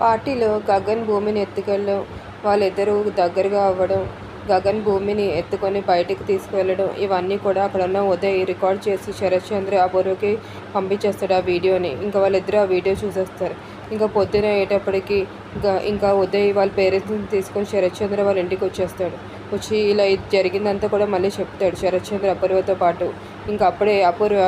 పార్టీలో గగన్ భూమిని ఎత్తుకెళ్ళడం, వాళ్ళిద్దరూ దగ్గరగా అవ్వడం, గగన్ భూమిని ఎత్తుకొని బయటికి తీసుకువెళ్ళడం, ఇవన్నీ కూడా అక్కడున్న ఉదయ్ రికార్డ్ చేసి శరత్ చంద్ర అపూర్వకి పంపించేస్తాడు ఆ వీడియోని. ఇంకా వాళ్ళిద్దరూ ఆ వీడియో చూసేస్తారు. ఇంకా పొద్దున అయ్యేటప్పటికి ఇంకా ఉదయ్ వాళ్ళ పేరెంట్స్ని తీసుకొని శరత్ చంద్ర వాళ్ళ ఇంటికి వచ్చేస్తాడు. వచ్చి ఇలా ఇది జరిగిందంతా కూడా మళ్ళీ చెప్తాడు శరత్ చంద్ర అపూర్వతో పాటు. ఇంకా అప్పుడే అపూర్వ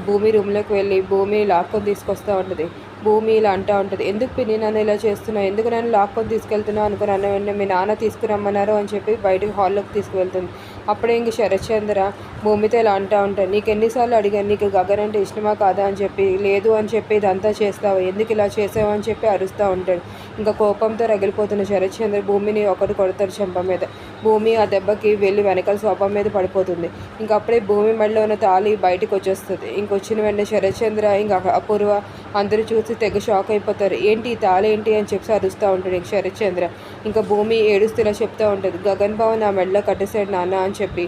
భూమి రూమ్లోకి వెళ్ళి భూమి లాక్కొని తీసుకొస్తూ ఉంటుంది. భూమి ఇలా అంటూ ఉంటుంది, ఎందుకు పిన్ని నన్ను ఇలా చేస్తున్నావు, ఎందుకు నన్ను లాక్కొని తీసుకెళ్తున్నావు అనుకున్నాను, మీ నాన్న తీసుకురమ్మన్నారు అని చెప్పి బయటకు హాల్లోకి తీసుకువెళ్తుంది. అప్పుడే ఇంక శరత్ చంద్ర భూమితో ఇలా అంటూ ఉంటాడు, నీకు ఎన్నిసార్లు అడిగాను నీకు గగన్ అంటే ఇష్టమా కాదా అని చెప్పి, లేదు అని చెప్పి ఇదంతా చేస్తావు, ఎందుకు ఇలా చేసావు అని చెప్పి అరుస్తూ ఉంటాడు. ఇంకా కోపంతో రగిలిపోతున్న శరత్ చంద్ర భూమిని ఒకటి కొడతాడు చెంప మీద. భూమి ఆ దెబ్బకి వెళ్ళి వెనకాల సోఫా మీద పడిపోతుంది. ఇంకా అప్పుడే భూమి మెడలో ఉన్న తాళి బయటకు వచ్చేస్తుంది. ఇంకొచ్చిన వెంటనే శరత్ చంద్ర ఇంకా అపూర్వ అందరూ చూసి తెగ షాక్ అయిపోతారు. ఏంటి ఈ తాళి ఏంటి అని చెప్పి అరుస్తూ ఉంటాడు ఇంక శరత్ చంద్ర. ఇంకా భూమి ఏడుస్తూ ఇలా చెప్తూ ఉంటుంది, గగన్ బావ నా మెడలో కట్టేశాడు నాన్న అని చెప్పి.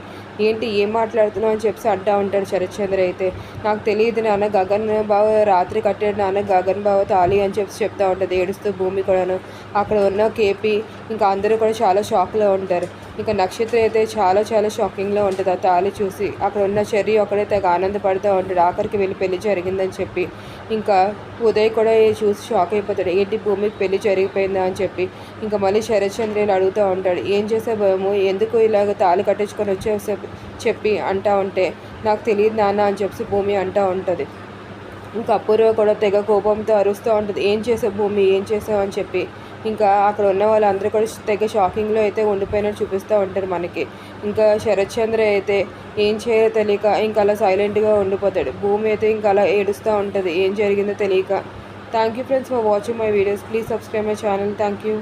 ఏంటి ఏం మాట్లాడుతున్నావు అని చెప్పి అంటూ ఉంటాడు శరత్ చంద్ర. అయితే నాకు తెలియదు నాన్న, గగన్ బావ రాత్రి కట్టాడు నాన్న, గగన్ బావ తాళి అని చెప్పి చెప్తూ ఉంటుంది ఏడుస్తూ భూమి కూడాను. అక్కడ ఉన్న కేపీ ఇంకా అందరూ కూడా చాలా షాక్లో ఉంటారు. ఇంకా నక్షత్ర అయితే చాలా చాలా షాకింగ్లో ఉంటుంది ఆ తాళి చూసి. అక్కడ ఉన్న చెర్రీ ఒకడే తెగ ఆనందపడుతూ ఉంటాడు ఆఖరికి వెళ్ళి పెళ్లి జరిగిందని చెప్పి. ఇంకా ఉదయ్ కూడా చూసి షాక్ అయిపోతాడు, ఏంటి భూమికి పెళ్లి జరిగిపోయిందా అని చెప్పి. ఇంకా మళ్ళీ శరత్ చంద్రని అడుగుతూ ఉంటాడు, ఏం చేసావు, ఎందుకు ఇలాగ తాళి కట్టించుకొని వచ్చే చెప్పి అంటూ ఉంటే, నాకు తెలియదు నాన్న అని చెప్పి భూమి అంటూ ఉంటుంది. ఇంకా అపూర్వ కూడా తెగ కోపంతో అరుస్తూ ఉంటుంది, ఏం చేసావు భూమి, ఏం చేసావు అని చెప్పి. ఇంకా అక్కడ ఉన్న వాళ్ళందరూ కూడా తెగ షాకింగ్లో అయితే ఉండిపోయినట్టు చూపిస్తూ ఉంటారు మనకి. ఇంకా శరత్ చంద్ర అయితే ఏం చేయాలో తెలియక ఇంకా అలా సైలెంట్గా ఉండిపోతాడు. భూమి అయితే ఇంకా అలా ఏడుస్తూ ఉంటుంది ఏం జరిగిందో తెలియక. Thank you friends for watching my videos. Please subscribe my channel. Thank you.